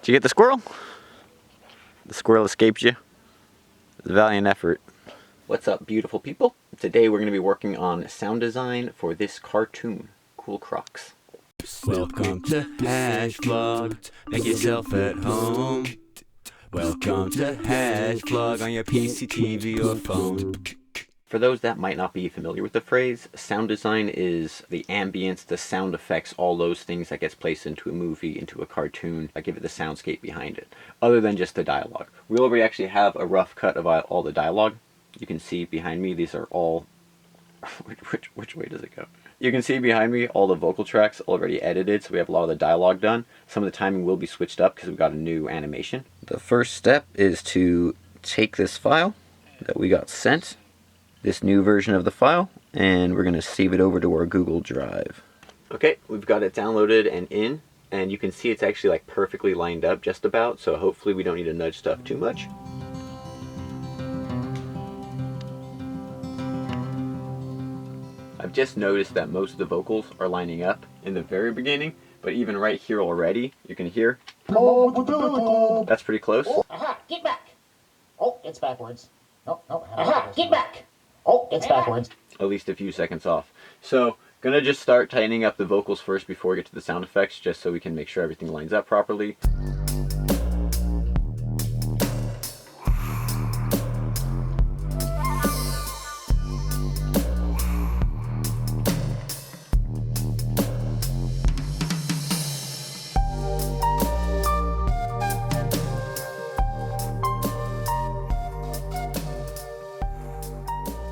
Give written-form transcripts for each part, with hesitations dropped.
Did you get the squirrel? The squirrel escaped you. It's a valiant effort. What's up, beautiful people? Today we're going to be working on sound design for this cartoon, Cool Crocs. Welcome to Hash Vlog. Make yourself at home. Welcome to Hash Vlog on your PC, TV, or phone. For those that might not be familiar with the phrase, sound design is the ambience, the sound effects, all those things that gets placed into a movie, into a cartoon, that give it the soundscape behind it, other than just the dialogue. We already actually have a rough cut of all the dialogue. You can see behind me, these are all... which way does it go? You can see behind me all the vocal tracks already edited, so we have a lot of the dialogue done. Some of the timing will be switched up because we've got a new animation. The first step is to take this file that we got sent, this new version of the file, and we're going to save it over to our Google Drive. Okay, we've got it downloaded and in, and you can see it's actually like perfectly lined up just about, so hopefully we don't need to nudge stuff too much. I've just noticed that most of the vocals are lining up in the very beginning, but even right here already, you can hear. That's pretty close. Oh, aha, get back. Oh, it's backwards. No, no. Aha, get back. Oh, it's backwards. At least a few seconds off. So, gonna just start tightening up the vocals first before we get to the sound effects, just so we can make sure everything lines up properly.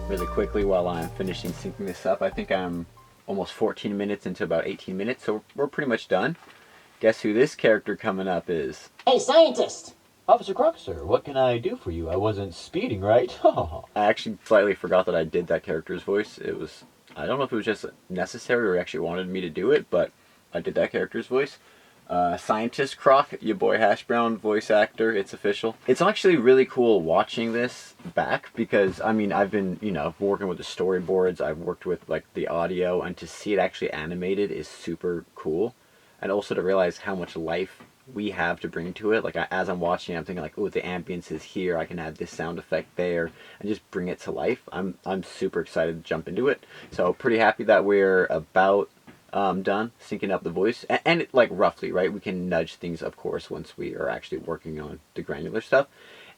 Really quickly while I'm finishing syncing this up, I think I'm almost 14 minutes into about 18 minutes, so we're pretty much done. Guess who this character coming up is? Hey, scientist! Officer Croc, sir, what can I do for you? I wasn't speeding, right? I actually slightly forgot that I did that character's voice. It was, I don't know if it was just necessary or actually wanted me to do it, but I did that character's voice. Scientist Croc, your boy Hash Brown, voice actor, it's official. It's actually really cool watching this back because, I mean, I've been, working with the storyboards, I've worked with, like, the audio, and to see it actually animated is super cool. And also to realize how much life we have to bring to it. Like, as I'm watching it, I'm thinking, like, oh, the ambience is here, I can add this sound effect there, and just bring it to life. I'm super excited to jump into it. So, pretty happy that we're about... done syncing up the voice, and like roughly, right? We can nudge things, of course, once we are actually working on the granular stuff.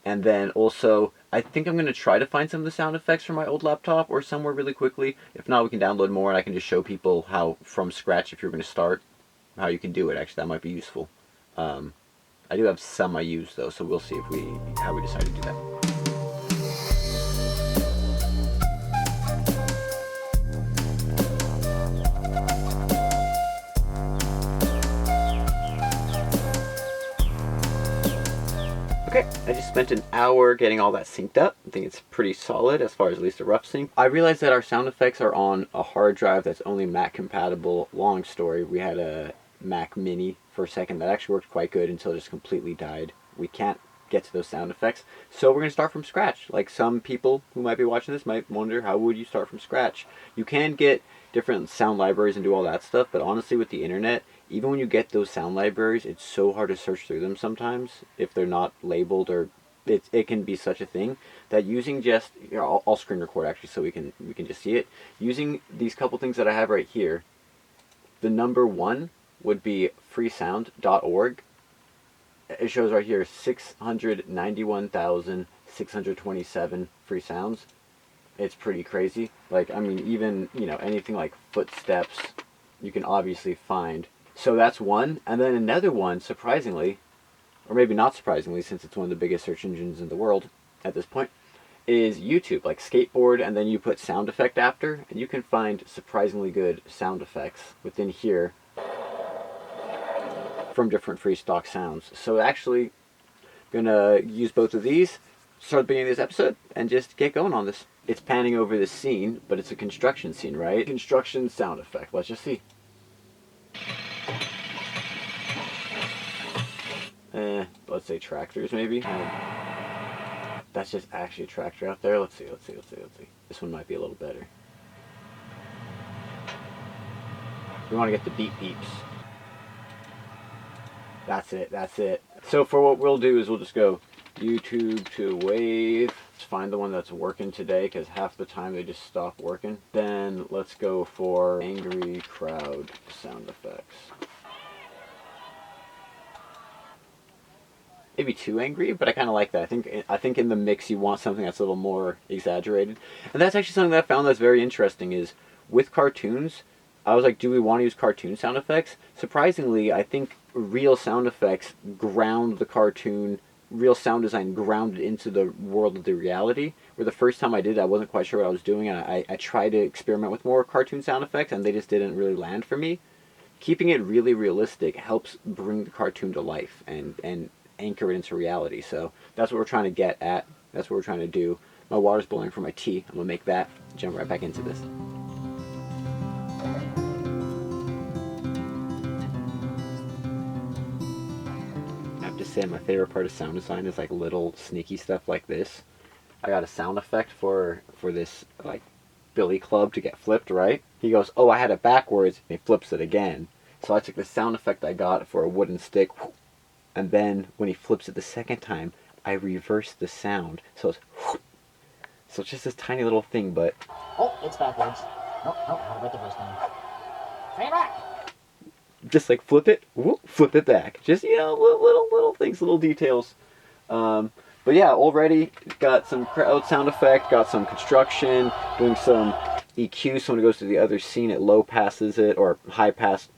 And then also, I think I'm going to try to find some of the sound effects from my old laptop or somewhere really quickly. If not, we can download more and I can just show people how, from scratch, if you're going to start, how you can do it. Actually, that might be useful. I do have some I use though, so we'll see how we decide to do that. Okay, I just spent an hour getting all that synced up. I think it's pretty solid as far as at least a rough sync. I realized that our sound effects are on a hard drive that's only Mac compatible. Long story, we had a Mac Mini for a second that actually worked quite good until it just completely died. We can't get to those sound effects, so we're going to start from scratch. Like, some people who might be watching this might wonder, how would you start from scratch? You can get different sound libraries and do all that stuff, but honestly with the internet, even when you get those sound libraries, it's so hard to search through them sometimes if they're not labeled, or it can be such a thing that using just, I'll screen record actually so we can just see it. Using these couple things that I have right here, the number one would be freesound.org. It shows right here 691,627 free sounds. It's pretty crazy. Like, I mean, even, anything like footsteps, you can obviously find. So that's one. And then another one, surprisingly, or maybe not surprisingly, since it's one of the biggest search engines in the world at this point, is YouTube. Like skateboard, and then you put sound effect after, and you can find surprisingly good sound effects within here from different free stock sounds. So actually, gonna use both of these, start the beginning of this episode, and just get going on this. It's panning over this scene, but it's a construction scene, right? Construction sound effect. Let's just see. Let's say tractors, maybe. That's just actually a tractor out there. Let's see. This one might be a little better. We want to get the beep beeps. That's it. So for what we'll do is we'll just go YouTube to wave. Let's find the one that's working today, because half the time they just stop working. Then let's go for angry crowd sound effects. Maybe too angry, but I kind of like that. I think in the mix you want something that's a little more exaggerated. And that's actually something that I found that's very interesting is with cartoons, I was like, do we want to use cartoon sound effects? Surprisingly, I think real sound effects ground the cartoon, real sound design grounded into the world of the reality. Where the first time I did it, I wasn't quite sure what I was doing, and I tried to experiment with more cartoon sound effects, and they just didn't really land for me. Keeping it really realistic helps bring the cartoon to life and anchor it into reality. So that's what we're trying to get at. That's what we're trying to do. My water's boiling for my tea. I'm going to make that, jump right back into this. I have to say my favorite part of sound design is like little sneaky stuff like this. I got a sound effect for this like billy club to get flipped, right? He goes, oh, I had it backwards, and he flips it again. So I took the sound effect I got for a wooden stick, and then when he flips it the second time, I reverse the sound. So it's just this tiny little thing, but Oh, it's backwards. Nope, I'll bet the first time. Stay back! just like flip it, whoop, flip it back. Just, little things, little details. But yeah, already got some crowd sound effect, got some construction, doing some EQ, so when it goes to the other scene, it low passes it, or high passes,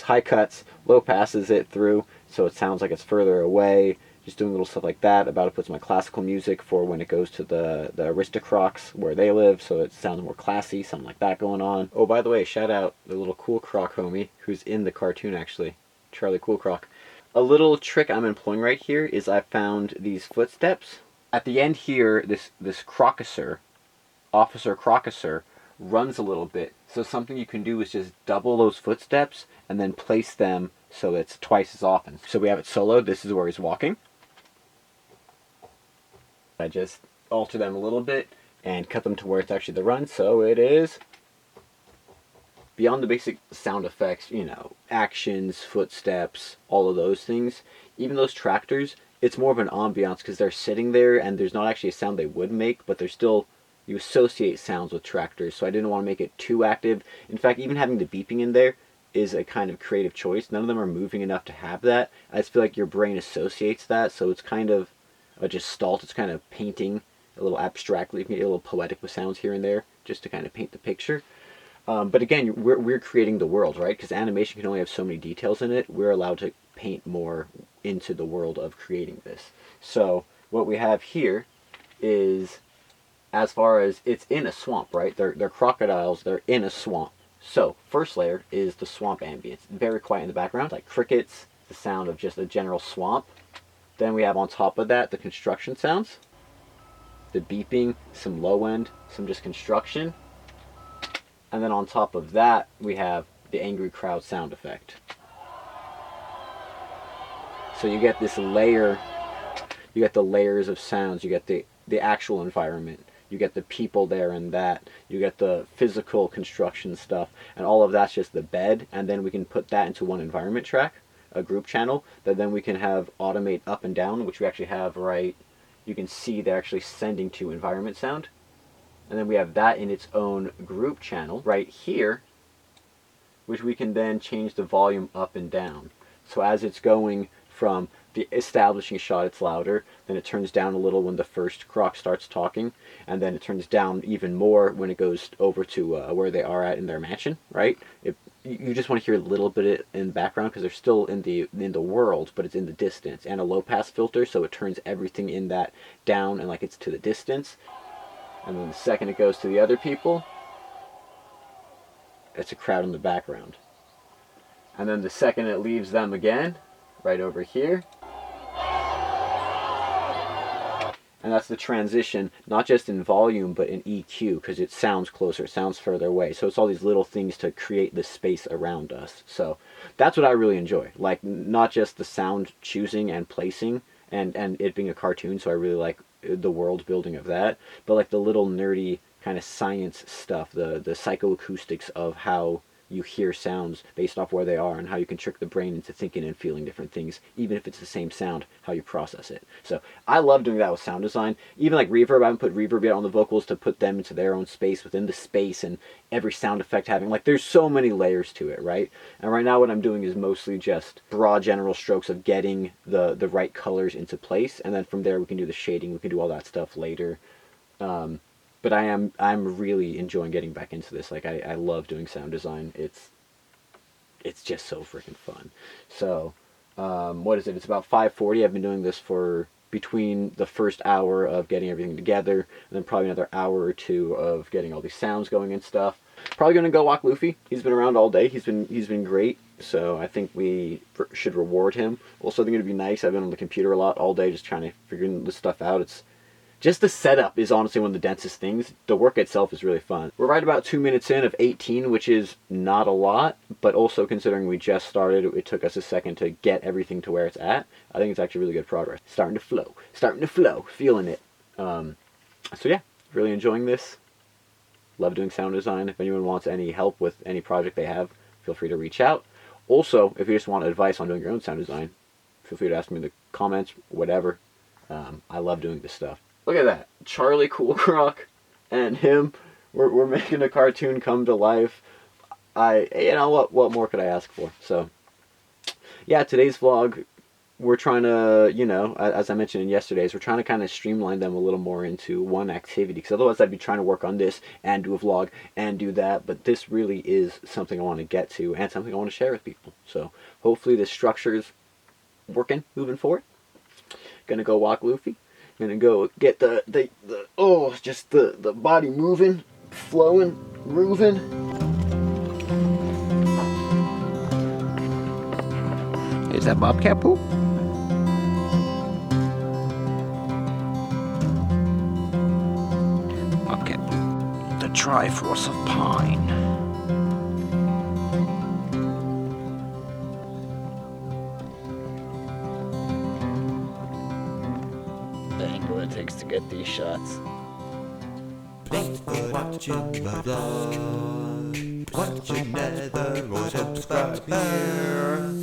high cuts, low passes it through, so it sounds like it's further away. Just doing little stuff like that. About to put my classical music for when it goes to the aristocrats where they live, so it sounds more classy, something like that going on. Oh, by the way, shout out the little Cool Croc homie, who's in the cartoon actually, Charlie Cool Croc. A little trick I'm employing right here is I found these footsteps. At the end here, this Crocuser, Officer Crocuser, runs a little bit. So something you can do is just double those footsteps and then place them so it's twice as often. So we have it soloed. This is where he's walking. I just alter them a little bit and cut them to where it's actually the run. So it is beyond the basic sound effects, actions, footsteps, all of those things. Even those tractors, it's more of an ambiance because they're sitting there and there's not actually a sound they would make, but they're still, you associate sounds with tractors. So I didn't want to make it too active. In fact, even having the beeping in there is a kind of creative choice. None of them are moving enough to have that. I just feel like your brain associates that, so it's kind of a gestalt. It's kind of painting a little abstractly, a little poetic with sounds here and there, just to kind of paint the picture. But again, we're creating the world, right? Because animation can only have so many details in it. We're allowed to paint more into the world of creating this. So what we have here is, as far as it's in a swamp, right? They're crocodiles. They're in a swamp. So first layer is the swamp ambience. Very quiet in the background, like crickets, the sound of just a general swamp. Then we have on top of that the construction sounds, the beeping, some low end, some just construction. And then on top of that, we have the angry crowd sound effect. So you get this layer, you get the layers of sounds, you get the actual environment, you get the people there and that, you get the physical construction stuff, and all of that's just the bed, and then we can put that into one environment track, a group channel, that then we can have automate up and down, which we actually have right, you can see they're actually sending to environment sound. And then we have that in its own group channel right here, which we can then change the volume up and down. So as it's going from the establishing shot, it's louder, then it turns down a little when the first croc starts talking, and then it turns down even more when it goes over to where they are at in their mansion, right? You just want to hear a little bit in the background because they're still in the world, but it's in the distance. And a low pass filter, so it turns everything in that down and like it's to the distance. And then the second it goes to the other people, it's a crowd in the background. And then the second it leaves them again, right over here. And that's the transition, not just in volume, but in EQ, because it sounds closer, it sounds further away. So it's all these little things to create the space around us. So that's what I really enjoy. Like, not just the sound choosing and placing, and it being a cartoon, so I really like the world building of that, but like the little nerdy kind of science stuff, the psychoacoustics of how you hear sounds based off where they are and how you can trick the brain into thinking and feeling different things, even if it's the same sound, how you process it. So I love doing that with sound design. Even like reverb, I haven't put reverb yet on the vocals to put them into their own space within the space, and every sound effect having, like, there's so many layers to it, right? And right now what I'm doing is mostly just broad general strokes of getting the right colors into place, and then from there we can do the shading, we can do all that stuff later. But I'm really enjoying getting back into this. Like, I love doing sound design. It's just so freaking fun. So, what is it? It's about 5:40. I've been doing this for between the first hour of getting everything together, and then probably another hour or two of getting all these sounds going and stuff. Probably gonna go walk Luffy. He's been around all day. He's been great. So I think we should reward him. Also, I think it'd be nice. I've been on the computer a lot all day, just trying to figure this stuff out. It's just the setup is honestly one of the densest things. The work itself is really fun. We're right about 2 minutes in of 18, which is not a lot, but also considering we just started, it took us a second to get everything to where it's at. I think it's actually really good progress. Starting to flow, feeling it. So yeah, really enjoying this. Love doing sound design. If anyone wants any help with any project they have, feel free to reach out. Also, if you just want advice on doing your own sound design, feel free to ask me in the comments, whatever. I love doing this stuff. Look at that. Charlie Coolcrock and him. We're making a cartoon come to life. What more could I ask for? So, yeah, today's vlog, we're trying to, as I mentioned in yesterday's, we're trying to kind of streamline them a little more into one activity. Because otherwise I'd be trying to work on this and do a vlog and do that. But this really is something I want to get to and something I want to share with people. So, hopefully this structure is working, moving forward. Gonna go walk Luffy. Gonna go get the body moving, flowing, grooving. Is that bobcat poop? Bobcat poop. The Triforce of Pine. What it takes to get these shots. Thanks for watching my vlog. Watch another or subscribe here.